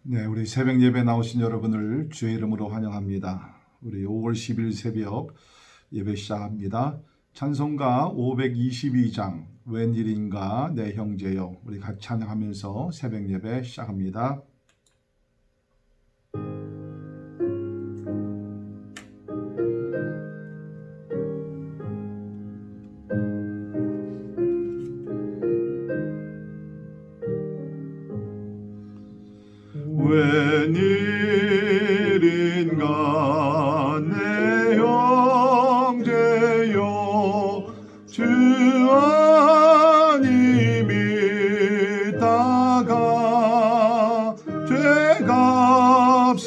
네, 우리 새벽 예배 나오신 여러분을 주의 이름으로 환영합니다. 우리 5월 10일 새벽 예배 시작합니다. 찬송가 522장 웬일인가 내 형제여, 우리 같이 찬양하면서 새벽 예배 시작합니다. 웬일인가 내 형제여, 주 안이 믿다가 죄값으로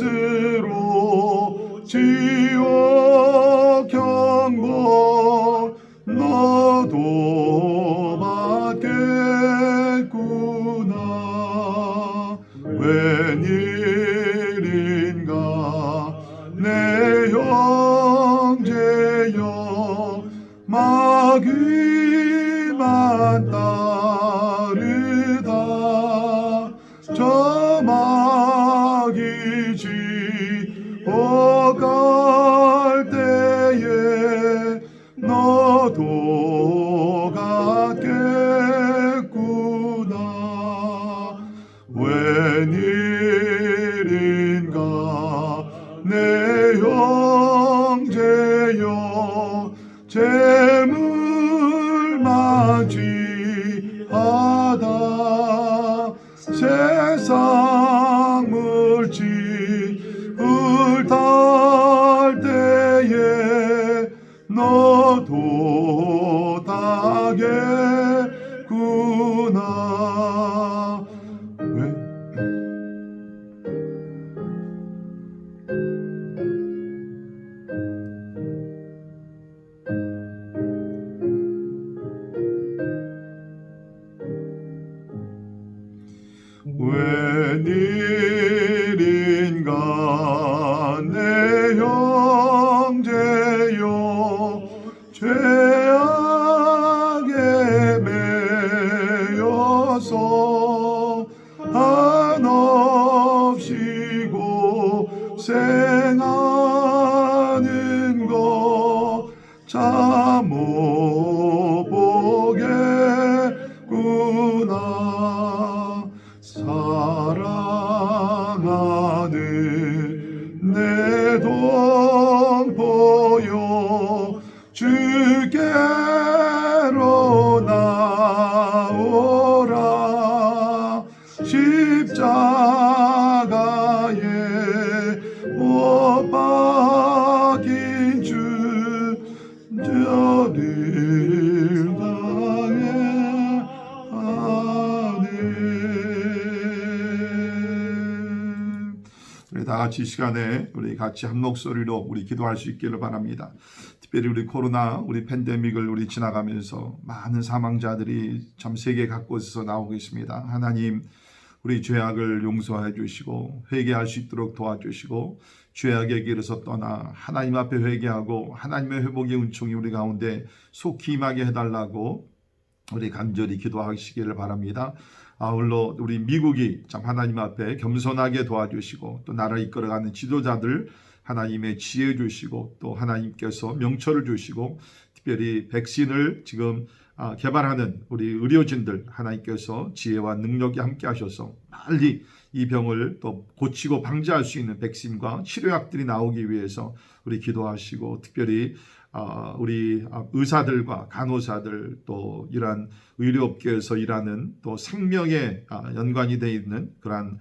지옥 형벌 너도 받겠구나. 웬일인가 내 형제여, 마귀만 따르다 저 마귀 지옥 갈 때에 너도 갖겠구나. 웬일인가 내 형제여, 재물만 취하다 세상 물질을 탈 때에 너도 타겠구나. 웬일인가 내 형제여, 죄악에 매여서 한없이 고생하는 것 참 못 보겠구나. 사랑하는 내 동포여, 주께로 나오라. 십자가에 못 박힌 주 저를 당해하네. 우리 다 같이 이 시간에 우리 같이 한 목소리로 우리 기도할 수 있기를 바랍니다. 특별히 우리 코로나, 우리 팬데믹을 우리 지나가면서 많은 사망자들이 참 세계 각곳에서 나오고 있습니다. 하나님, 우리 죄악을 용서해 주시고 회개할 수 있도록 도와주시고, 죄악의 길에서 떠나 하나님 앞에 회개하고 하나님의 회복의 은총이 우리 가운데 속히 임하게 해달라고 우리 간절히 기도하시기를 바랍니다. 아울러 우리 미국이 참 하나님 앞에 겸손하게 도와주시고, 또 나라를 이끌어가는 지도자들 하나님의 지혜 주시고, 또 하나님께서 명철을 주시고, 특별히 백신을 지금 개발하는 우리 의료진들 하나님께서 지혜와 능력이 함께 하셔서 빨리 이 병을 또 고치고 방지할 수 있는 백신과 치료약들이 나오기 위해서 우리 기도하시고, 특별히 우리 의사들과 간호사들, 또 이러한 의료업계에서 일하는, 또 생명에 연관이 되어 있는 그러한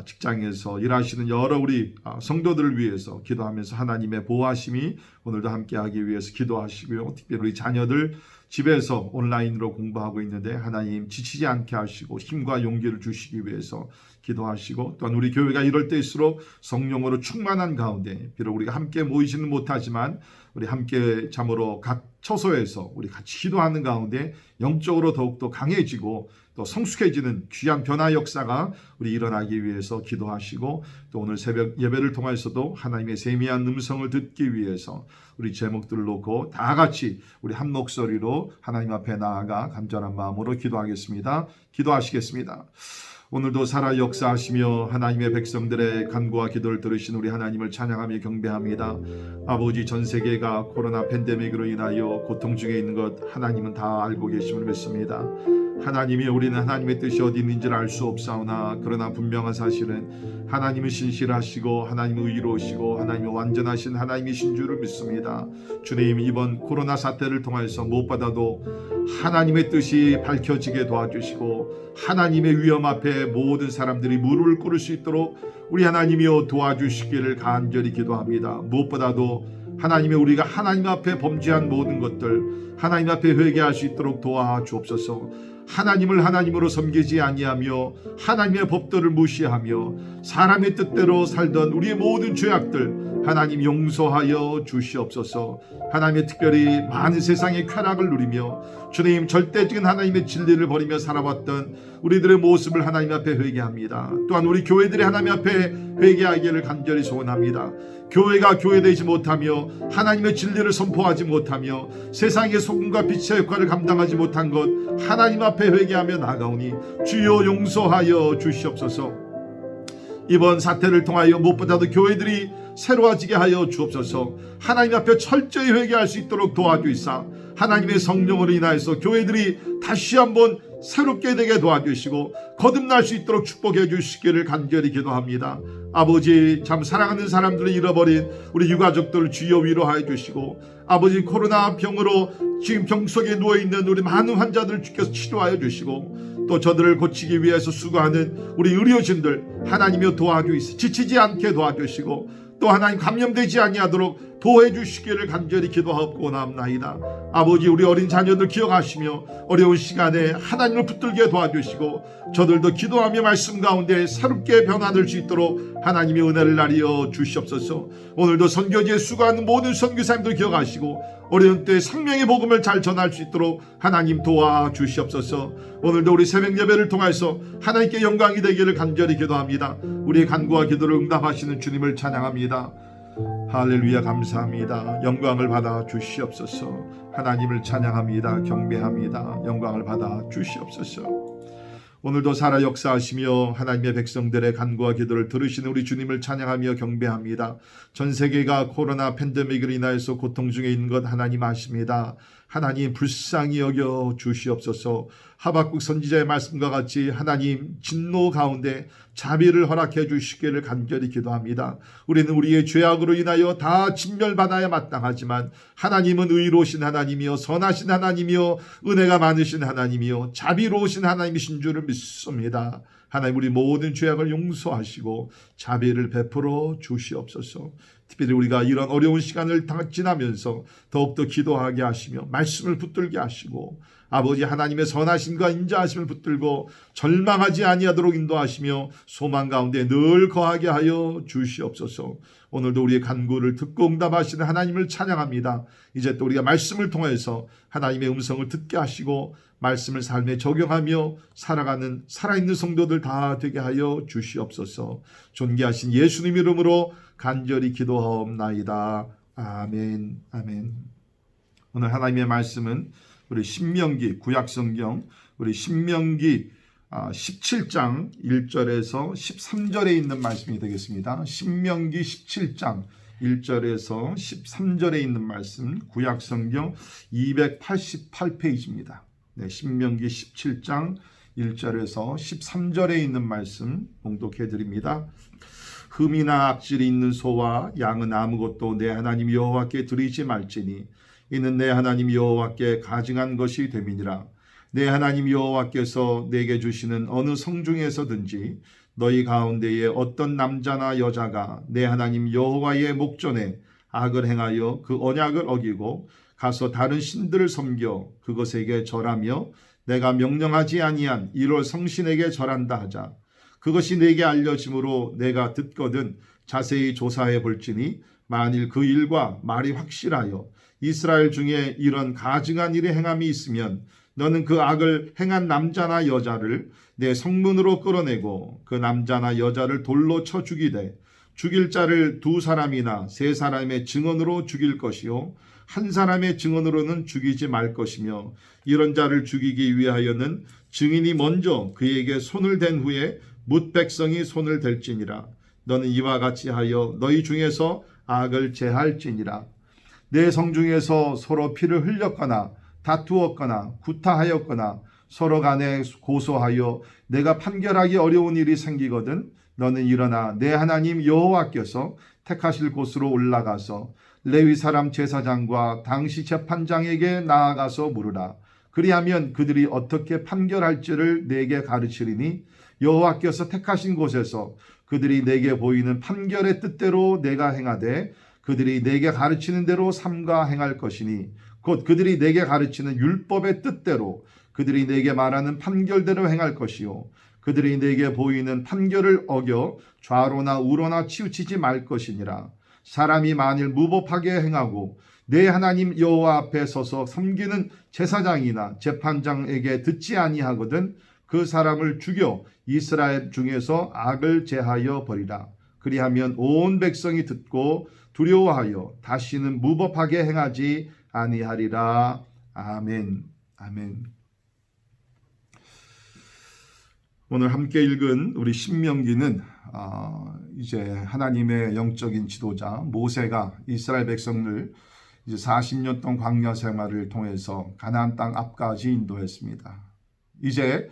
직장에서 일하시는 여러 우리 성도들을 위해서 기도하면서 하나님의 보호하심이 오늘도 함께하기 위해서 기도하시고요. 특별히 우리 자녀들 집에서 온라인으로 공부하고 있는데 하나님 지치지 않게 하시고 힘과 용기를 주시기 위해서 기도하시고, 또한 우리 교회가 이럴 때일수록 성령으로 충만한 가운데, 비록 우리가 함께 모이지는 못하지만 우리 함께 참으로 각 처소에서 우리 같이 기도하는 가운데 영적으로 더욱더 강해지고 또 성숙해지는 귀한 변화 역사가 우리 일어나기 위해서 기도하시고, 또 오늘 새벽 예배를 통해서도 하나님의 세미한 음성을 듣기 위해서 우리 제목들을 놓고 다 같이 우리 한 목소리로 하나님 앞에 나아가 간절한 마음으로 기도하겠습니다. 기도하시겠습니다. 오늘도 살아 역사하시며 하나님의 백성들의 간구와 기도를 들으신 우리 하나님을 찬양하며 경배합니다. 아버지, 전 세계가 코로나 팬데믹으로 인하여 고통 중에 있는 것 하나님은 다 알고 계심을 믿습니다. 하나님이 우리는 하나님의 뜻이 어디 있는지를 알 수 없사오나 그러나 분명한 사실은 하나님은 신실하시고 하나님은 의로우시고 하나님은 완전하신 하나님이신 줄을 믿습니다. 주님, 이번 코로나 사태를 통해서 무엇보다도 하나님의 뜻이 밝혀지게 도와주시고 하나님의 위험 앞에 모든 사람들이 무릎을 꿇을 수 있도록 우리 하나님이여 도와주시기를 간절히 기도합니다. 무엇보다도 하나님의 우리가 하나님 앞에 범죄한 모든 것들 하나님 앞에 회개할 수 있도록 도와주옵소서. 하나님을 하나님으로 섬기지 아니하며 하나님의 법도를 무시하며 사람의 뜻대로 살던 우리의 모든 죄악들 하나님 용서하여 주시옵소서. 하나님의 특별히 많은 세상의 쾌락을 누리며 주님 절대적인 하나님의 진리를 버리며 살아왔던 우리들의 모습을 하나님 앞에 회개합니다. 또한 우리 교회들이 하나님 앞에 회개하기를 간절히 소원합니다. 교회가 교회되지 못하며 하나님의 진리를 선포하지 못하며 세상의 소금과 빛의 역할을 감당하지 못한 것 하나님 앞에 회개하며 나아가오니 주여 용서하여 주시옵소서. 이번 사태를 통하여 무엇보다도 교회들이 새로워지게 하여 주옵소서. 하나님 앞에 철저히 회개할 수 있도록 도와주시사 하나님의 성령으로 인하여서 교회들이 다시 한번 새롭게 되게 도와주시고 거듭날 수 있도록 축복해 주시기를 간절히 기도합니다. 아버지, 참 사랑하는 사람들을 잃어버린 우리 유가족들을 주여 위로하여 주시고 아버지, 코로나 병으로 지금 병 속에 누워있는 우리 많은 환자들을 주께서 치료하여 주시고 또 저들을 고치기 위해서 수고하는 우리 의료진들 하나님이여 도와주시고 지치지 않게 도와주시고 또 하나님 감염되지 아니하도록 보호해 주시기를 간절히 기도하옵고 원합나이다. 아버지, 우리 어린 자녀들 기억하시며 어려운 시간에 하나님을 붙들게 도와주시고 저들도 기도하며 말씀 가운데 새롭게 변화될 수 있도록 하나님의 은혜를 나리어 주시옵소서. 오늘도 선교지에 수고하는 모든 선교사님들 기억하시고 어려운 때에 생명의 복음을 잘 전할 수 있도록 하나님 도와주시옵소서. 오늘도 우리 새벽 예배를 통해서 하나님께 영광이 되기를 간절히 기도합니다. 우리의 간구와 기도를 응답하시는 주님을 찬양합니다. 할렐루야, 감사합니다. 영광을 받아 주시옵소서. 하나님을 찬양합니다. 경배합니다. 영광을 받아 주시옵소서. 오늘도 살아 역사하시며 하나님의 백성들의 간구와 기도를 들으시는 우리 주님을 찬양하며 경배합니다. 전 세계가 코로나 팬데믹으로 인하여서 고통 중에 있는 것 하나님 아십니다. 하나님 불쌍히 여겨 주시옵소서. 하박국 선지자의 말씀과 같이 하나님 진노 가운데 자비를 허락해 주시기를 간절히 기도합니다. 우리는 우리의 죄악으로 인하여 다 진멸받아야 마땅하지만 하나님은 의로우신 하나님이요 선하신 하나님이요 은혜가 많으신 하나님이요 자비로우신 하나님이신 줄을 믿습니다. 하나님, 우리 모든 죄악을 용서하시고 자비를 베풀어 주시옵소서. 특별히 우리가 이런 어려운 시간을 지나면서 더욱더 기도하게 하시며 말씀을 붙들게 하시고 아버지 하나님의 선하심과 인자하심을 붙들고 절망하지 아니하도록 인도하시며 소망 가운데 늘 거하게 하여 주시옵소서. 오늘도 우리의 간구를 듣고 응답하시는 하나님을 찬양합니다. 이제 또 우리가 말씀을 통해서 하나님의 음성을 듣게 하시고 말씀을 삶에 적용하며 살아가는 살아있는 성도들 다 되게 하여 주시옵소서. 존귀하신 예수님 이름으로 간절히 기도하옵나이다. 아멘. 아멘. 오늘 하나님의 말씀은 우리 신명기 구약성경 우리 신명기 17장 1절에서 13절에 있는 말씀이 되겠습니다. 신명기 17장 1절에서 13절에 있는 말씀, 구약성경 288페이지입니다. 네, 신명기 17장 1절에서 13절에 있는 말씀 봉독해 드립니다. 흠이나 악질이 있는 소와 양은 아무것도 내 하나님 여호와께 드리지 말지니 이는 내 하나님 여호와께 가증한 것이 됨이니라. 내 하나님 여호와께서 내게 주시는 어느 성중에서든지 너희 가운데에 어떤 남자나 여자가 내 하나님 여호와의 목전에 악을 행하여 그 언약을 어기고 가서 다른 신들을 섬겨 그것에게 절하며 내가 명령하지 아니한 1월 성신에게 절한다 하자. 그것이 내게 알려짐으로 내가 듣거든 자세히 조사해 볼지니 만일 그 일과 말이 확실하여 이스라엘 중에 이런 가증한 일의 행함이 있으면 너는 그 악을 행한 남자나 여자를 내 성문으로 끌어내고 그 남자나 여자를 돌로 쳐 죽이되 죽일 자를 2사람이나 3사람의 증언으로 죽일 것이요 한 사람의 증언으로는 죽이지 말 것이며 이런 자를 죽이기 위하여는 증인이 먼저 그에게 손을 댄 후에 뭇 백성이 손을 댈지니라. 너는 이와 같이 하여 너희 중에서 악을 제할지니라. 내 성중에서 서로 피를 흘렸거나 다투었거나 구타하였거나 서로 간에 고소하여 내가 판결하기 어려운 일이 생기거든 너는 일어나 내 하나님 여호와께서 택하실 곳으로 올라가서 레위 사람 제사장과 당시 재판장에게 나아가서 물으라. 그리하면 그들이 어떻게 판결할지를 내게 가르치리니 여호와께서 택하신 곳에서 그들이 내게 보이는 판결의 뜻대로 내가 행하되 그들이 내게 가르치는 대로 삼가 행할 것이니 곧 그들이 내게 가르치는 율법의 뜻대로 그들이 내게 말하는 판결대로 행할 것이요 그들이 내게 보이는 판결을 어겨 좌로나 우로나 치우치지 말 것이니라. 사람이 만일 무법하게 행하고 내 하나님 여호와 앞에 서서 섬기는 제사장이나 재판장에게 듣지 아니하거든 그 사람을 죽여 이스라엘 중에서 악을 제하여 버리라. 그리하면 온 백성이 듣고 두려워하여 다시는 무법하게 행하지 아니하리라. 아멘. 아멘. 오늘 함께 읽은 우리 신명기는 이제 하나님의 영적인 지도자 모세가 이스라엘 백성을 이제 40년 동안 광야 생활을 통해서 가나안 땅 앞까지 인도했습니다. 이제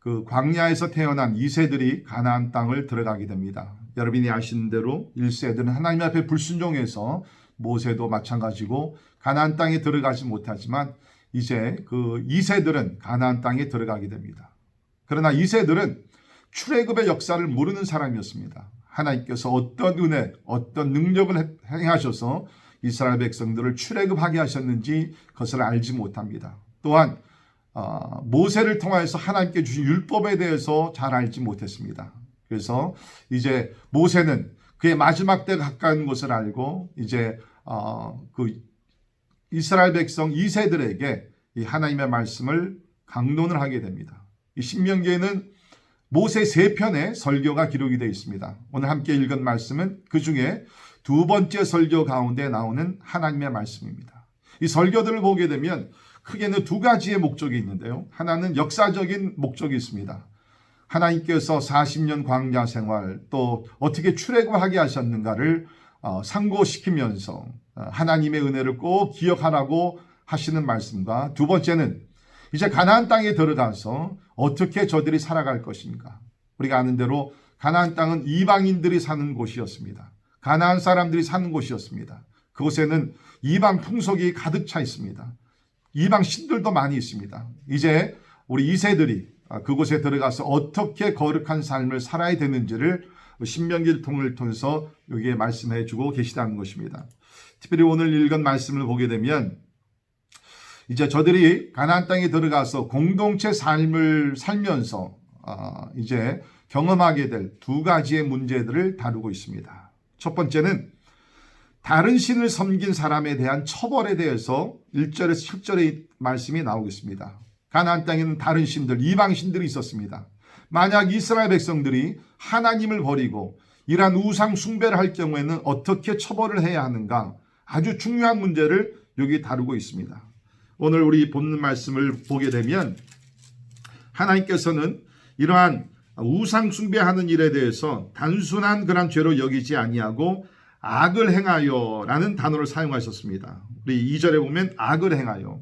그 광야에서 태어난 2세들이 가나안 땅을 들어가게 됩니다. 여러분이 아시는 대로 1세들은 하나님 앞에 불순종해서 모세도 마찬가지고 가나안 땅에 들어가지 못하지만 이제 그 2세들은 가나안 땅에 들어가게 됩니다. 그러나 2세들은 출애굽의 역사를 모르는 사람이었습니다. 하나님께서 어떤 은혜, 어떤 능력을 행하셔서 이스라엘 백성들을 출애굽하게 하셨는지 그것을 알지 못합니다. 또한 모세를 통하여서 하나님께 주신 율법에 대해서 잘 알지 못했습니다. 그래서 이제 모세는 그의 마지막 때가 가까운 것을 알고 이제 그 이스라엘 백성 2세들에게 이 하나님의 말씀을 강론을 하게 됩니다. 이 신명기에는 모세 3편의 설교가 기록이 되어 있습니다. 오늘 함께 읽은 말씀은 그 중에 두 번째 설교 가운데 나오는 하나님의 말씀입니다. 이 설교들을 보게 되면 크게는 두 가지의 목적이 있는데요. 하나는 역사적인 목적이 있습니다. 하나님께서 40년 광야 생활 또 어떻게 출애굽하게 하셨는가를 상고시키면서 하나님의 은혜를 꼭 기억하라고 하시는 말씀과 두 번째는 이제 가나안 땅에 들어가서 어떻게 저들이 살아갈 것인가. 우리가 아는 대로 가나안 땅은 이방인들이 사는 곳이었습니다. 가나안 사람들이 사는 곳이었습니다. 그곳에는 이방 풍속이 가득 차 있습니다. 이방 신들도 많이 있습니다. 이제 우리 2세들이 그곳에 들어가서 어떻게 거룩한 삶을 살아야 되는지를 신명기를 통해서 여기에 말씀해 주고 계시다는 것입니다. 특별히 오늘 읽은 말씀을 보게 되면 이제 저들이 가나안 땅에 들어가서 공동체 삶을 살면서 이제 경험하게 될 두 가지의 문제들을 다루고 있습니다. 첫 번째는 다른 신을 섬긴 사람에 대한 처벌에 대해서 1절에서 7절의 말씀이 나오겠습니다. 가나안 땅에는 다른 신들, 이방 신들이 있었습니다. 만약 이스라엘 백성들이 하나님을 버리고 이러한 우상 숭배를 할 경우에는 어떻게 처벌을 해야 하는가, 아주 중요한 문제를 여기 다루고 있습니다. 오늘 우리 본문 말씀을 보게 되면 하나님께서는 이러한 우상 숭배하는 일에 대해서 단순한 그런 죄로 여기지 아니하고 악을 행하여 라는 단어를 사용하셨습니다. 우리 2절에 보면 악을 행하여.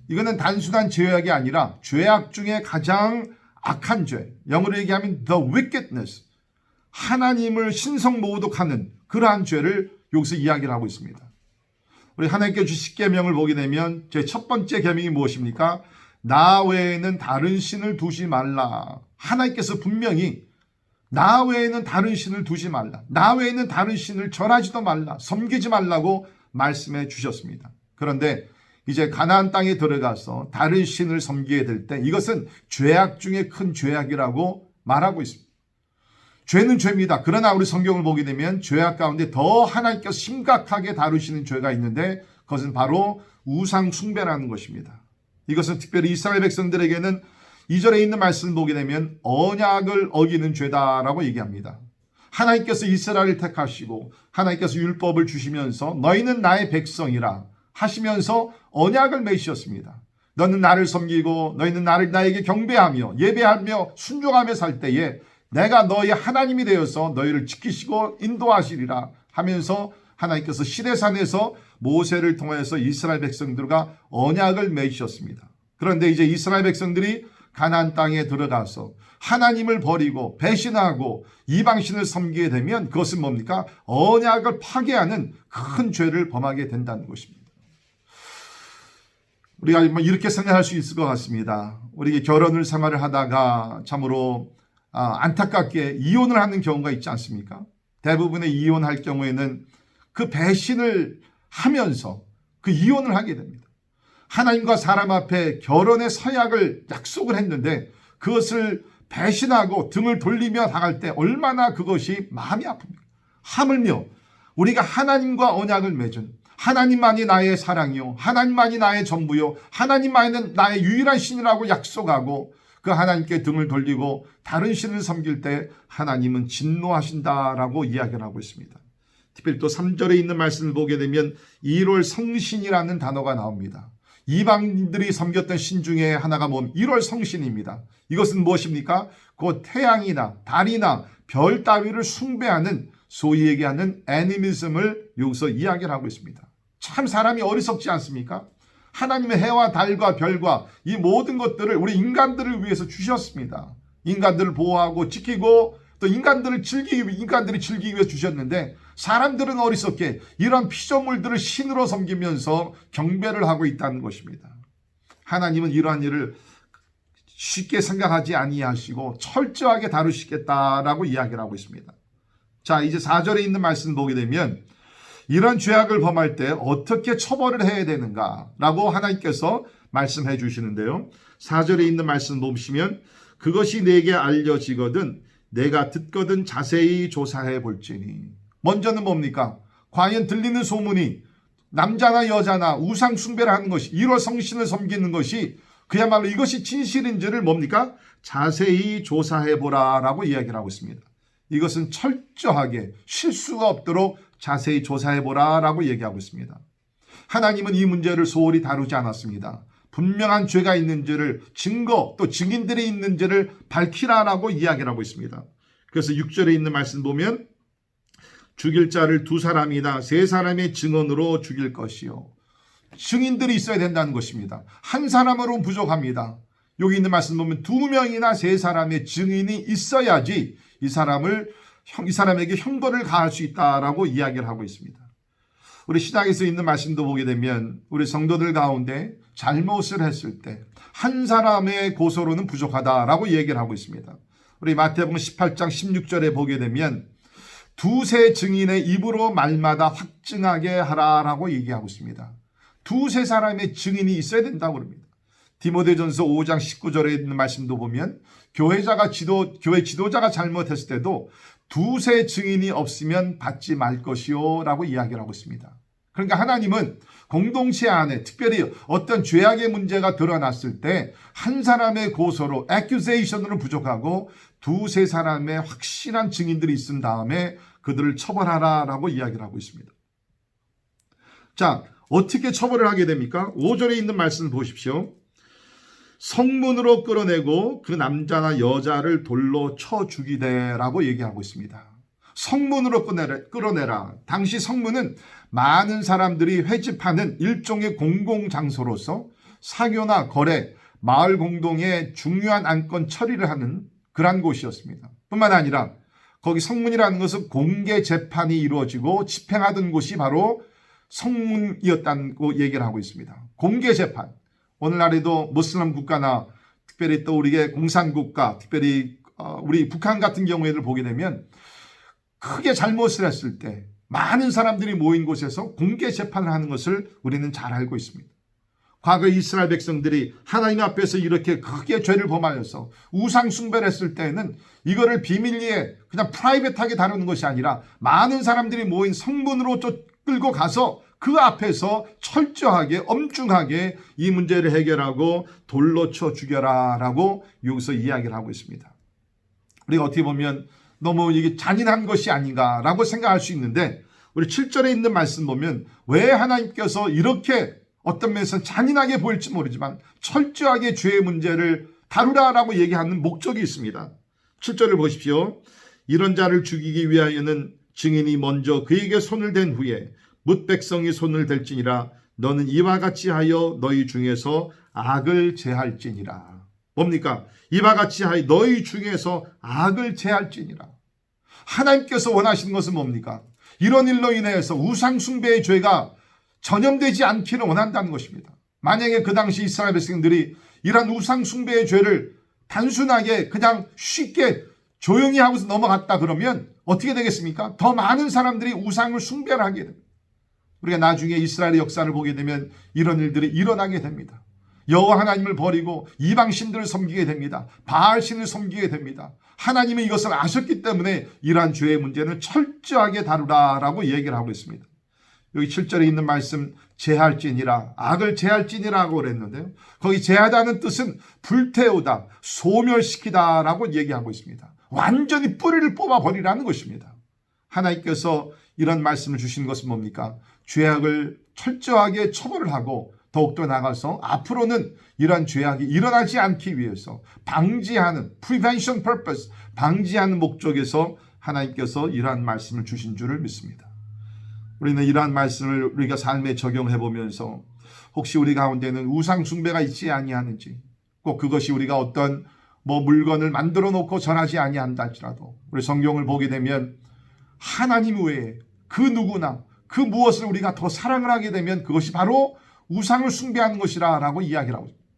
이거는 단순한 죄악이 아니라 죄악 중에 가장 악한 죄, 영어로 얘기하면 the wickedness, 하나님을 신성모독하는 그러한 죄를 여기서 이야기를 하고 있습니다. 우리 하나님께 주신 십계명을 보게 되면 제 첫 번째 계명이 무엇입니까? 나 외에는 다른 신을 두지 말라. 하나님께서 분명히 나 외에는 다른 신을 두지 말라. 나 외에는 다른 신을 절하지도 말라. 섬기지 말라고 말씀해 주셨습니다. 그런데 이제 가나안 땅에 들어가서 다른 신을 섬기게 될 때 이것은 죄악 중에 큰 죄악이라고 말하고 있습니다. 죄는 죄입니다. 그러나 우리 성경을 보게 되면 죄악 가운데 더 하나님께서 심각하게 다루시는 죄가 있는데 그것은 바로 우상 숭배라는 것입니다. 이것은 특별히 이스라엘 백성들에게는 2절에 있는 말씀을 보게 되면 언약을 어기는 죄다라고 얘기합니다. 하나님께서 이스라엘을 택하시고 하나님께서 율법을 주시면서 너희는 나의 백성이라 하시면서 언약을 맺으셨습니다. 너는 나를 섬기고 너희는 나에게 경배하며 예배하며 순종하며 살 때에 내가 너희 하나님이 되어서 너희를 지키시고 인도하시리라 하면서 하나님께서 시내산에서 모세를 통해서 이스라엘 백성들과 언약을 맺으셨습니다. 그런데 이제 이스라엘 백성들이 가나안 땅에 들어가서 하나님을 버리고 배신하고 이방신을 섬기게 되면 그것은 뭡니까? 언약을 파괴하는 큰 죄를 범하게 된다는 것입니다. 우리가 이렇게 생각할 수 있을 것 같습니다. 우리 결혼을 생활을 하다가 참으로 안타깝게 이혼을 하는 경우가 있지 않습니까? 대부분의 이혼할 경우에는 그 배신을 하면서 그 이혼을 하게 됩니다. 하나님과 사람 앞에 결혼의 서약을 약속을 했는데 그것을 배신하고 등을 돌리며 당할 때 얼마나 그것이 마음이 아픕니까? 하물며 우리가 하나님과 언약을 맺은 하나님만이 나의 사랑이요 하나님만이 나의 전부요 하나님만이 나의 유일한 신이라고 약속하고 그 하나님께 등을 돌리고 다른 신을 섬길 때 하나님은 진노하신다라고 이야기를 하고 있습니다. 특별히 또 3절에 있는 말씀을 보게 되면 1월 성신이라는 단어가 나옵니다. 이방인들이 섬겼던 신 중에 하나가 1월 성신입니다. 이것은 무엇입니까? 곧 태양이나 달이나 별 따위를 숭배하는 소위 얘기하는 애니미즘을 여기서 이야기를 하고 있습니다. 참 사람이 어리석지 않습니까? 하나님의 해와 달과 별과 이 모든 것들을 우리 인간들을 위해서 주셨습니다. 인간들을 보호하고 지키고 또 인간들이 즐기기 위해 주셨는데 사람들은 어리석게 이런 피조물들을 신으로 섬기면서 경배를 하고 있다는 것입니다. 하나님은 이러한 일을 쉽게 생각하지 아니하시고 철저하게 다루시겠다라고 이야기를 하고 있습니다. 자, 이제 4절에 있는 말씀 보게 되면 이런 죄악을 범할 때 어떻게 처벌을 해야 되는가라고 하나님께서 말씀해 주시는데요. 4절에 있는 말씀 보시면 그것이 내게 알려지거든 내가 듣거든 자세히 조사해 볼지니. 먼저는 뭡니까? 과연 들리는 소문이 남자나 여자나 우상 숭배를 하는 것이 1월 성신을 섬기는 것이 그야말로 이것이 진실인지를 뭡니까? 자세히 조사해 보라라고 이야기를 하고 있습니다. 이것은 철저하게 실수가 없도록 자세히 조사해 보라라고 얘기하고 있습니다. 하나님은 이 문제를 소홀히 다루지 않았습니다. 분명한 죄가 있는지를 증거 또 증인들이 있는지를 밝히라라고 이야기를 하고 있습니다. 그래서 6절에 있는 말씀 보면 죽일 자를 2사람이나 3사람의 증언으로 죽일 것이요. 증인들이 있어야 된다는 것입니다. 한 사람으로는 부족합니다. 여기 있는 말씀 보면 2명이나 3사람의 증인이 있어야지 이 사람에게 형벌을 가할 수 있다라고 이야기를 하고 있습니다. 우리 시장에서 있는 말씀도 보게 되면 우리 성도들 가운데 잘못을 했을 때 한 사람의 고소로는 부족하다라고 얘기를 하고 있습니다. 우리 마태복음 18장 16절에 보게 되면 2세 증인의 입으로 말마다 확증하게 하라라고 얘기하고 있습니다. 2-3 사람의 증인이 있어야 된다고 합니다. 디모데전서 5장 19절에 있는 말씀도 보면 교회 지도자가 잘못했을 때도 2-3 증인이 없으면 받지 말 것이요 라고 이야기를 하고 있습니다. 그러니까 하나님은 공동체 안에 특별히 어떤 죄악의 문제가 드러났을 때 한 사람의 고소로 accusation으로 부족하고 2-3 사람의 확실한 증인들이 있은 다음에 그들을 처벌하라라고 이야기를 하고 있습니다. 자, 어떻게 처벌을 하게 됩니까? 5절에 있는 말씀 보십시오. 성문으로 끌어내고 그 남자나 여자를 돌로 쳐 죽이되라고 얘기하고 있습니다. 성문으로 끌어내라. 당시 성문은 많은 사람들이 회집하는 일종의 공공장소로서 사교나 거래, 마을 공동의 중요한 안건 처리를 하는 그러한 곳이었습니다. 뿐만 아니라 거기 성문이라는 것은 공개 재판이 이루어지고 집행하던 곳이 바로 성문이었다고 얘기를 하고 있습니다. 공개 재판. 오늘날에도 무슬림 국가나 특별히 또 우리의 공산국가, 특별히 우리 북한 같은 경우에를 보게 되면 크게 잘못을 했을 때 많은 사람들이 모인 곳에서 공개 재판을 하는 것을 우리는 잘 알고 있습니다. 과거 이스라엘 백성들이 하나님 앞에서 이렇게 크게 죄를 범하여서 우상 숭배를 했을 때는 이거를 비밀리에 그냥 프라이빗하게 다루는 것이 아니라 많은 사람들이 모인 성문으로 끌고 가서 그 앞에서 철저하게 엄중하게 이 문제를 해결하고 돌로 쳐 죽여라라고 여기서 이야기를 하고 있습니다. 우리가 어떻게 보면 너무 이게 잔인한 것이 아닌가라고 생각할 수 있는데 우리 7절에 있는 말씀 보면 왜 하나님께서 이렇게 어떤 면에서는 잔인하게 보일지 모르지만 철저하게 죄의 문제를 다루라라고 얘기하는 목적이 있습니다. 7절을 보십시오. 이런 자를 죽이기 위하여는 증인이 먼저 그에게 손을 댄 후에 뭇 백성이 손을 댈지니라. 너는 이와 같이 하여 너희 중에서 악을 제할지니라. 뭡니까? 이와 같이 하여 너희 중에서 악을 제할지니라. 하나님께서 원하시는 것은 뭡니까? 이런 일로 인해서 우상 숭배의 죄가 전염되지 않기를 원한다는 것입니다. 만약에 그 당시 이스라엘 백성들이 이런 우상 숭배의 죄를 단순하게 그냥 쉽게 조용히 하고서 넘어갔다 그러면 어떻게 되겠습니까? 더 많은 사람들이 우상을 숭배를 하게 됩니다. 우리가 나중에 이스라엘의 역사를 보게 되면 이런 일들이 일어나게 됩니다. 여호와 하나님을 버리고 이방신들을 섬기게 됩니다. 바알신을 섬기게 됩니다. 하나님은 이것을 아셨기 때문에 이러한 죄의 문제는 철저하게 다루라라고 얘기를 하고 있습니다. 여기 7절에 있는 말씀 제할지니라, 악을 제할지니라고 그랬는데요. 거기 제하다는 뜻은 불태우다, 소멸시키다라고 얘기하고 있습니다. 완전히 뿌리를 뽑아버리라는 것입니다. 하나님께서 이런 말씀을 주시는 것은 뭡니까? 죄악을 철저하게 처벌을 하고 더욱더 나가서 앞으로는 이러한 죄악이 일어나지 않기 위해서 방지하는 prevention purpose, 방지하는 목적에서 하나님께서 이러한 말씀을 주신 줄을 믿습니다. 우리는 이러한 말씀을 우리가 삶에 적용해 보면서 혹시 우리 가운데는 우상 숭배가 있지 아니하는지, 꼭 그것이 우리가 어떤 물건을 만들어 놓고 전하지 아니한다 할지라도 우리 성경을 보게 되면 하나님 외에 그 누구나 그 무엇을 우리가 더 사랑을 하게 되면 그것이 바로 우상을 숭배하는 것이라 라고 이야기를 하고 있습니다.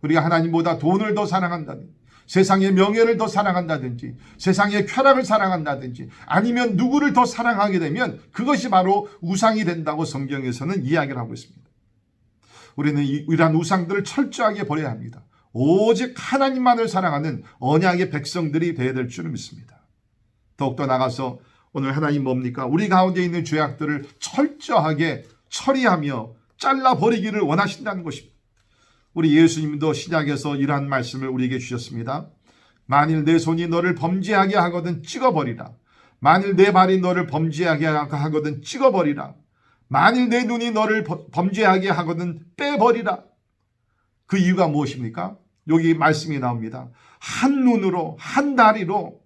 우리가 하나님보다 돈을 더 사랑한다든지 세상의 명예를 더 사랑한다든지 세상의 쾌락을 사랑한다든지 아니면 누구를 더 사랑하게 되면 그것이 바로 우상이 된다고 성경에서는 이야기를 하고 있습니다. 우리는 이러한 우상들을 철저하게 버려야 합니다. 오직 하나님만을 사랑하는 언약의 백성들이 되어야 될 줄을 믿습니다. 더욱더 나가서 오늘 하나님 뭡니까? 우리 가운데 있는 죄악들을 철저하게 처리하며 잘라버리기를 원하신다는 것입니다. 우리 예수님도 신약에서 이러한 말씀을 우리에게 주셨습니다. 만일 내 손이 너를 범죄하게 하거든 찍어버리라. 만일 내 발이 너를 범죄하게 하거든 찍어버리라. 만일 내 눈이 너를 범죄하게 하거든 빼버리라. 그 이유가 무엇입니까? 여기 말씀이 나옵니다. 한 눈으로 한 다리로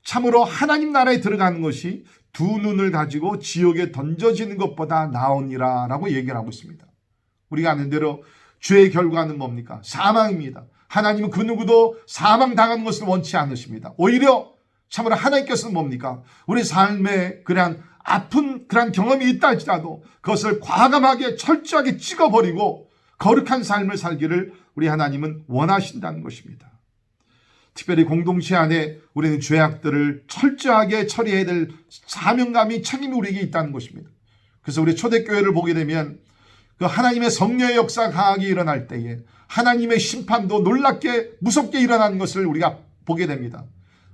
참으로 하나님 나라에 들어가는 것이 두 눈을 가지고 지옥에 던져지는 것보다 나으니라 라고 얘기를 하고 있습니다. 우리가 아는 대로 죄의 결과는 뭡니까? 사망입니다. 하나님은 그 누구도 사망당하는 것을 원치 않으십니다. 오히려 참으로 하나님께서는 뭡니까? 우리 삶에 그냥 아픈 그런 경험이 있다 할지라도 그것을 과감하게 철저하게 찍어버리고 거룩한 삶을 살기를 우리 하나님은 원하신다는 것입니다. 특별히 공동체 안에 우리는 죄악들을 철저하게 처리해야 될 사명감이 책임이 우리에게 있다는 것입니다. 그래서 우리 초대교회를 보게 되면 그 하나님의 성령의 역사가 강하게 일어날 때에 하나님의 심판도 놀랍게 무섭게 일어나는 것을 우리가 보게 됩니다.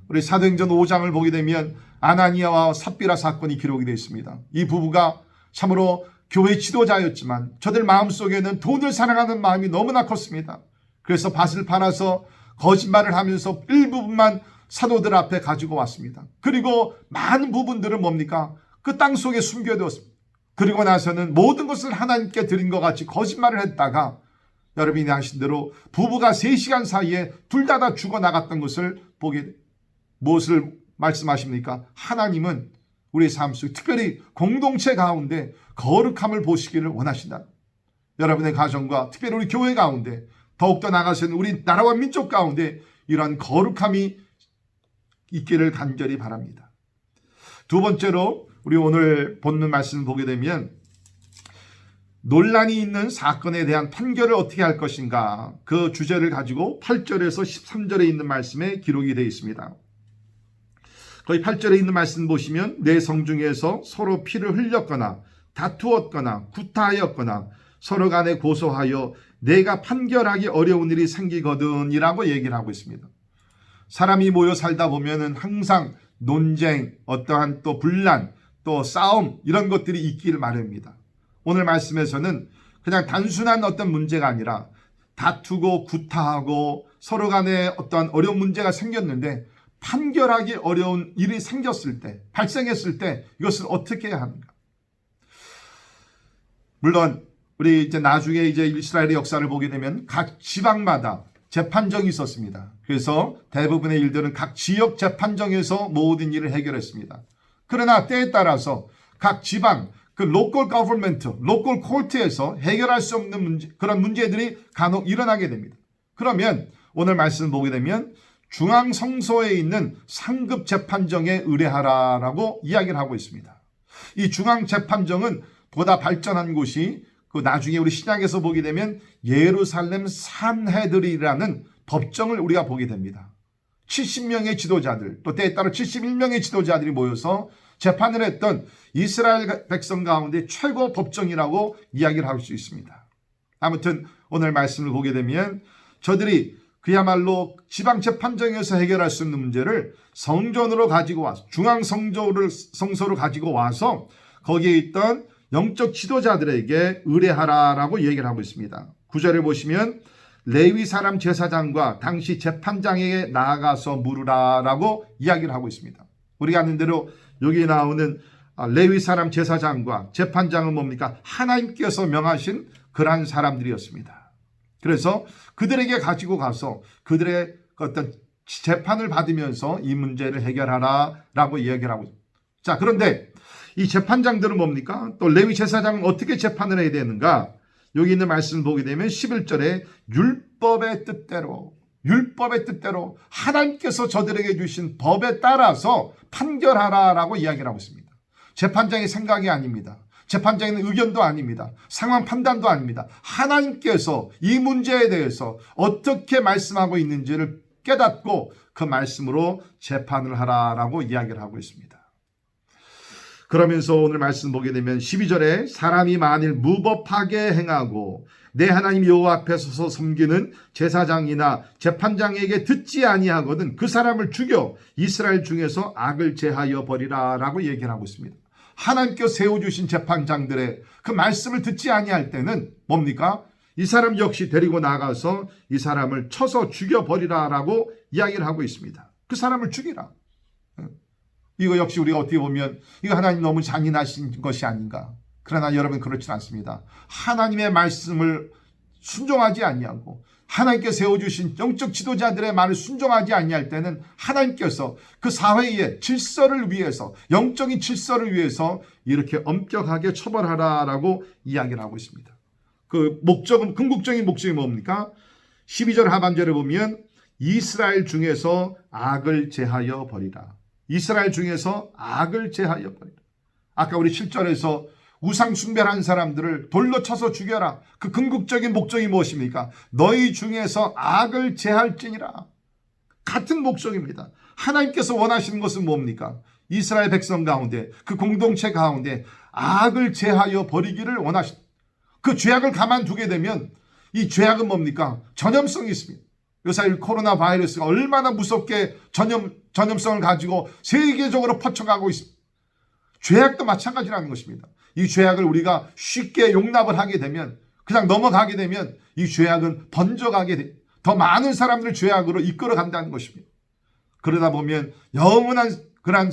우리 사도행전 5장을 보게 되면 아나니아와 삽비라 사건이 기록이 되어 있습니다. 이 부부가 참으로 교회 지도자였지만 저들 마음속에는 돈을 사랑하는 마음이 너무나 컸습니다. 그래서 밭을 팔아서 거짓말을 하면서 일부분만 사도들 앞에 가지고 왔습니다. 그리고 많은 부분들은 뭡니까? 그 땅 속에 숨겨두었습니다. 그리고 나서는 모든 것을 하나님께 드린 것 같이 거짓말을 했다가 여러분이 아신 대로 부부가 3시간 사이에 둘 다 죽어나갔던 것을 보게 됩니다. 무엇을 말씀하십니까? 하나님은 우리의 삶 속 특별히 공동체 가운데 거룩함을 보시기를 원하신다. 여러분의 가정과 특별히 우리 교회 가운데 더욱더 나가서는 우리 나라와 민족 가운데 이러한 거룩함이 있기를 간절히 바랍니다. 두 번째로 우리 오늘 본문 말씀을 보게 되면 논란이 있는 사건에 대한 판결을 어떻게 할 것인가 그 주제를 가지고 8절에서 13절에 있는 말씀에 기록이 되어 있습니다. 거기 8절에 있는 말씀 보시면 내 성중에서 서로 피를 흘렸거나 다투었거나 구타하였거나 서로 간에 고소하여 내가 판결하기 어려운 일이 생기거든 이라고 얘기를 하고 있습니다. 사람이 모여 살다 보면은 항상 논쟁, 어떠한 또 분란, 또 싸움 이런 것들이 있기를 마련입니다. 오늘 말씀에서는 그냥 단순한 어떤 문제가 아니라 다투고 구타하고 서로 간에 어떠한 어려운 문제가 생겼는데 판결하기 어려운 일이 생겼을 때, 발생했을 때 이것을 어떻게 해야 하는가? 물론 우리 이제 나중에 이제 이스라엘의 역사를 보게 되면 각 지방마다 재판정이 있었습니다. 그래서 대부분의 일들은 각 지역 재판정에서 모든 일을 해결했습니다. 그러나 때에 따라서 각 지방 그 로컬 거버먼트, 로컬 코트에서 해결할 수 없는 문제, 그런 문제들이 간혹 일어나게 됩니다. 그러면 오늘 말씀을 보게 되면 중앙 성소에 있는 상급 재판정에 의뢰하라라고 이야기를 하고 있습니다. 이 중앙 재판정은 보다 발전한 곳이 그 나중에 우리 신약에서 보게 되면 예루살렘 산헤드린이라는 법정을 우리가 보게 됩니다. 70명의 지도자들, 또 때에 따라 71명의 지도자들이 모여서 재판을 했던 이스라엘 백성 가운데 최고 법정이라고 이야기를 할 수 있습니다. 아무튼 오늘 말씀을 보게 되면 저들이 그야말로 지방 재판정에서 해결할 수 있는 문제를 성전으로 가지고 와서 중앙 성소로 가지고 와서 거기에 있던 영적 지도자들에게 의뢰하라라고 얘기를 하고 있습니다. 9절을 보시면 레위 사람 제사장과 당시 재판장에게 나아가서 물으라라고 이야기를 하고 있습니다. 우리가 아는 대로 여기 나오는 레위 사람 제사장과 재판장은 뭡니까? 하나님께서 명하신 그러한 사람들이었습니다. 그래서 그들에게 가지고 가서 그들의 어떤 재판을 받으면서 이 문제를 해결하라라고 이야기를 하고 있습니다. 자, 그런데 이 재판장들은 뭡니까? 또 레위 제사장은 어떻게 재판을 해야 되는가? 여기 있는 말씀을 보게 되면 11절에 율법의 뜻대로 하나님께서 저들에게 주신 법에 따라서 판결하라라고 이야기를 하고 있습니다. 재판장의 생각이 아닙니다. 재판장의 의견도 아닙니다. 상황 판단도 아닙니다. 하나님께서 이 문제에 대해서 어떻게 말씀하고 있는지를 깨닫고 그 말씀으로 재판을 하라라고 이야기를 하고 있습니다. 그러면서 오늘 말씀 보게 되면 12절에 사람이 만일 무법하게 행하고 내 하나님 여호와 앞에 서서 섬기는 제사장이나 재판장에게 듣지 아니하거든 그 사람을 죽여 이스라엘 중에서 악을 제하여 버리라라고 얘기를 하고 있습니다. 하나님께서 세워주신 재판장들의 그 말씀을 듣지 아니할 때는 뭡니까? 이 사람 역시 데리고 나가서 이 사람을 쳐서 죽여버리라라고 이야기를 하고 있습니다. 그 사람을 죽이라. 이거 역시 우리가 어떻게 보면 이거 하나님 너무 잔인하신 것이 아닌가. 그러나 여러분 그렇지 않습니다. 하나님의 말씀을 순종하지 아니하고 하나님께 세워주신 영적 지도자들의 말을 순종하지 아니할 때는 하나님께서 그 사회의 질서를 위해서 영적인 질서를 위해서 이렇게 엄격하게 처벌하라라고 이야기를 하고 있습니다. 그 목적은 궁극적인 목적이 뭡니까? 12절 하반절에 보면 이스라엘 중에서 악을 제하여 버리라. 이스라엘 중에서 악을 제하여 버리라. 아까 우리 7절에서 우상 숭배하는 사람들을 돌로 쳐서 죽여라. 그 궁극적인 목적이 무엇입니까? 너희 중에서 악을 제할지니라. 같은 목적입니다. 하나님께서 원하시는 것은 뭡니까? 이스라엘 백성 가운데 그 공동체 가운데 악을 제하여 버리기를 원하십니다. 그 죄악을 가만두게 되면 이 죄악은 뭡니까? 전염성이 있습니다. 요새 코로나 바이러스가 얼마나 무섭게 전염성을 가지고 세계적으로 퍼쳐가고 있습니다. 죄악도 마찬가지라는 것입니다. 이 죄악을 우리가 쉽게 용납을 하게 되면 그냥 넘어가게 되면 이 죄악은 번져가게 돼. 더 많은 사람들을 죄악으로 이끌어 간다는 것입니다. 그러다 보면 영원한 그런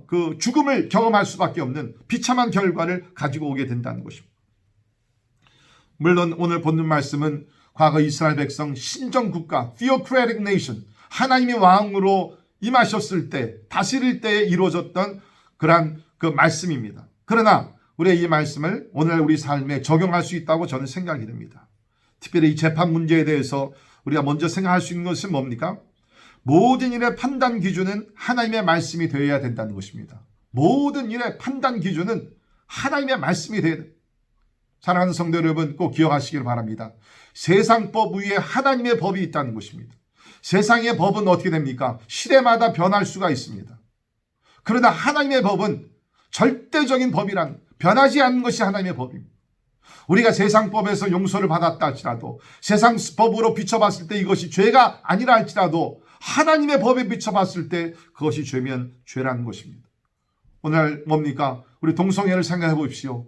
그 죽음을 경험할 수밖에 없는 비참한 결과를 가지고 오게 된다는 것입니다. 물론 오늘 본문 말씀은 과거 이스라엘 백성 신정국가 theocratic nation 하나님의 왕으로 임하셨을 때 다스릴 때에 이루어졌던 그러한 그 말씀입니다. 그러나 우리의 이 말씀을 오늘 우리 삶에 적용할 수 있다고 저는 생각이 됩니다. 특별히 이 재판 문제에 대해서 우리가 먼저 생각할 수 있는 것은 뭡니까? 모든 일의 판단 기준은 하나님의 말씀이 되어야 된다는 것입니다. 모든 일의 판단 기준은 하나님의 말씀이 되어야 됩니다. 사랑하는 성도 여러분 꼭 기억하시길 바랍니다. 세상 법 위에 하나님의 법이 있다는 것입니다. 세상의 법은 어떻게 됩니까? 시대마다 변할 수가 있습니다. 그러나 하나님의 법은 절대적인 법이란 변하지 않는 것이 하나님의 법입니다. 우리가 세상 법에서 용서를 받았다 할지라도 세상 법으로 비춰봤을 때 이것이 죄가 아니라 할지라도 하나님의 법에 비춰봤을 때 그것이 죄면 죄라는 것입니다. 오늘 뭡니까? 우리 동성애를 생각해 보십시오.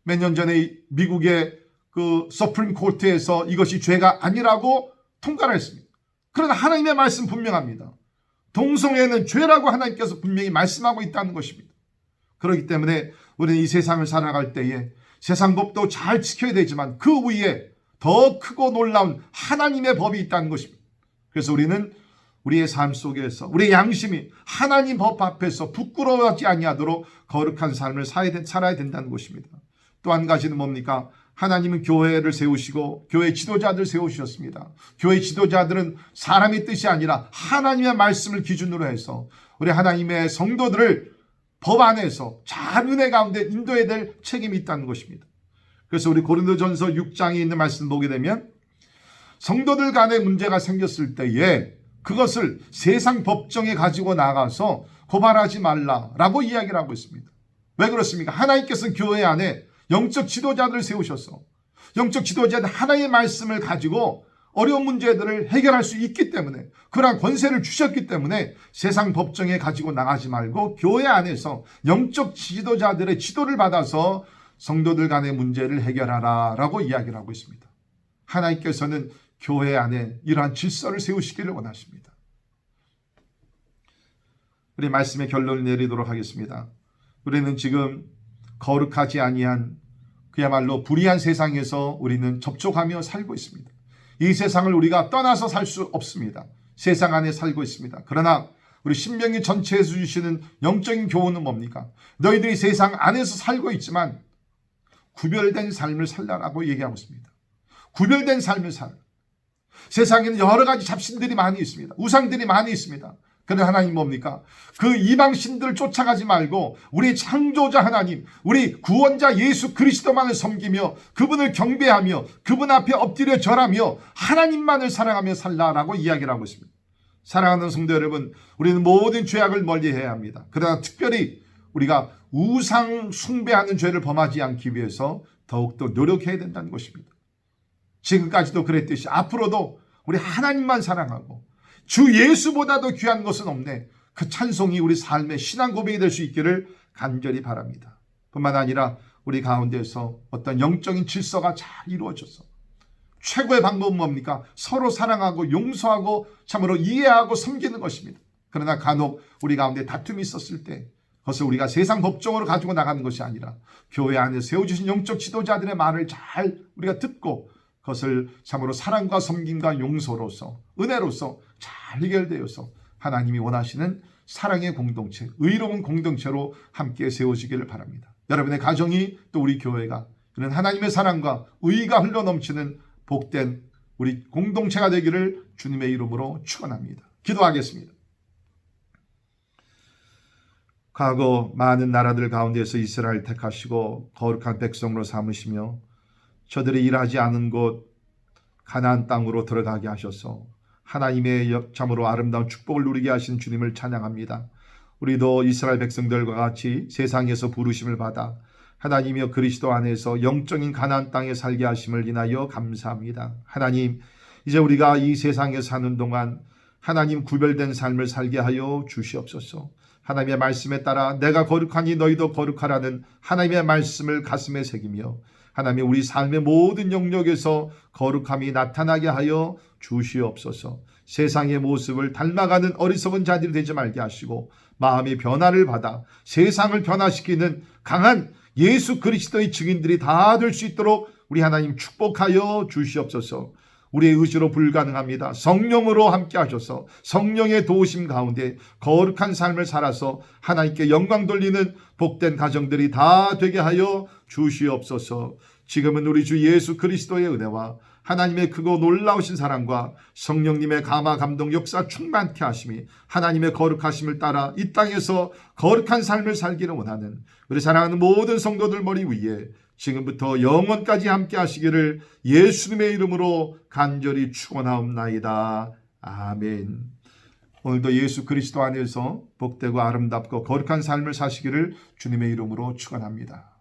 몇 년 전에 미국의 그 서프림 코트에서 이것이 죄가 아니라고 통과를 했습니다. 그러나 하나님의 말씀 분명합니다. 동성애는 죄라고 하나님께서 분명히 말씀하고 있다는 것입니다. 그렇기 때문에 우리는 이 세상을 살아갈 때에 세상 법도 잘 지켜야 되지만 그 위에 더 크고 놀라운 하나님의 법이 있다는 것입니다. 그래서 우리는 우리의 삶 속에서 우리의 양심이 하나님 법 앞에서 부끄러워하지 아니하도록 거룩한 삶을 살아야 된다는 것입니다. 또 한 가지는 뭡니까? 하나님은 교회를 세우시고 교회 지도자들 세우셨습니다. 교회 지도자들은 사람의 뜻이 아니라 하나님의 말씀을 기준으로 해서 우리 하나님의 성도들을 법 안에서 잘 은혜 가운데 인도해야 될 책임이 있다는 것입니다. 그래서 우리 고린도전서 6장에 있는 말씀 보게 되면 성도들 간에 문제가 생겼을 때에 그것을 세상 법정에 가지고 나가서 고발하지 말라라고 이야기를 하고 있습니다. 왜 그렇습니까? 하나님께서는 교회 안에 영적 지도자들을 세우셔서 영적 지도자들 하나님의 말씀을 가지고 어려운 문제들을 해결할 수 있기 때문에 그러한 권세를 주셨기 때문에 세상 법정에 가지고 나가지 말고 교회 안에서 영적 지도자들의 지도를 받아서 성도들 간의 문제를 해결하라 라고 이야기를 하고 있습니다. 하나님께서는 교회 안에 이러한 질서를 세우시기를 원하십니다. 우리 말씀의 결론을 내리도록 하겠습니다. 우리는 지금 거룩하지 아니한 그야말로 불의한 세상에서 우리는 접촉하며 살고 있습니다. 이 세상을 우리가 떠나서 살 수 없습니다. 세상 안에 살고 있습니다. 그러나 우리 신명기 전체에서 주시는 영적인 교훈은 뭡니까? 너희들이 세상 안에서 살고 있지만 구별된 삶을 살라라고 얘기하고 있습니다. 구별된 삶을 살라. 세상에는 여러 가지 잡신들이 많이 있습니다. 우상들이 많이 있습니다. 그러나 하나님 뭡니까? 그 이방신들을 쫓아가지 말고 우리 창조자 하나님, 우리 구원자 예수 그리스도만을 섬기며 그분을 경배하며 그분 앞에 엎드려 절하며 하나님만을 사랑하며 살라라고 이야기를 하고 있습니다. 사랑하는 성도 여러분, 우리는 모든 죄악을 멀리해야 합니다. 그러나 특별히 우리가 우상 숭배하는 죄를 범하지 않기 위해서 더욱더 노력해야 된다는 것입니다. 지금까지도 그랬듯이 앞으로도 우리 하나님만 사랑하고 주 예수보다도 귀한 것은 없네. 그 찬송이 우리 삶의 신앙 고백이 될 수 있기를 간절히 바랍니다. 뿐만 아니라 우리 가운데서 어떤 영적인 질서가 잘 이루어져서 최고의 방법은 뭡니까? 서로 사랑하고 용서하고 참으로 이해하고 섬기는 것입니다. 그러나 간혹 우리 가운데 다툼이 있었을 때 그것을 우리가 세상 법정으로 가지고 나가는 것이 아니라 교회 안에 세워주신 영적 지도자들의 말을 잘 우리가 듣고 그것을 참으로 사랑과 섬김과 용서로서 은혜로서 잘 해결되어서 하나님이 원하시는 사랑의 공동체, 의로운 공동체로 함께 세워지기를 바랍니다. 여러분의 가정이 또 우리 교회가 이런 하나님의 사랑과 의가 흘러넘치는 복된 우리 공동체가 되기를 주님의 이름으로 축원합니다. 기도하겠습니다. 과거 많은 나라들 가운데서 이스라엘 택하시고 거룩한 백성으로 삼으시며 저들이 일하지 않은 곳 가나안 땅으로 들어가게 하셔서 하나님의 참으로 아름다운 축복을 누리게 하신 주님을 찬양합니다. 우리도 이스라엘 백성들과 같이 세상에서 부르심을 받아 하나님이여 그리스도 안에서 영적인 가나안 땅에 살게 하심을 인하여 감사합니다. 하나님, 이제 우리가 이 세상에 사는 동안 하나님 구별된 삶을 살게 하여 주시옵소서. 하나님의 말씀에 따라 내가 거룩하니 너희도 거룩하라는 하나님의 말씀을 가슴에 새기며 하나님 우리 삶의 모든 영역에서 거룩함이 나타나게 하여 주시옵소서. 세상의 모습을 닮아가는 어리석은 자들이 되지 말게 하시고 마음의 변화를 받아 세상을 변화시키는 강한 예수 그리스도의 증인들이 다 될 수 있도록 우리 하나님 축복하여 주시옵소서. 우리의 의지로 불가능합니다. 성령으로 함께 하셔서 성령의 도우심 가운데 거룩한 삶을 살아서 하나님께 영광 돌리는 복된 가정들이 다 되게 하여 주시옵소서. 지금은 우리 주 예수 그리스도의 은혜와 하나님의 크고 놀라우신 사랑과 성령님의 감화 감동 역사 충만케 하심이 하나님의 거룩하심을 따라 이 땅에서 거룩한 삶을 살기를 원하는 우리 사랑하는 모든 성도들 머리 위에 지금부터 영원까지 함께 하시기를 예수님의 이름으로 간절히 축원하옵나이다. 아멘. 오늘도 예수 그리스도 안에서 복되고 아름답고 거룩한 삶을 사시기를 주님의 이름으로 축원합니다.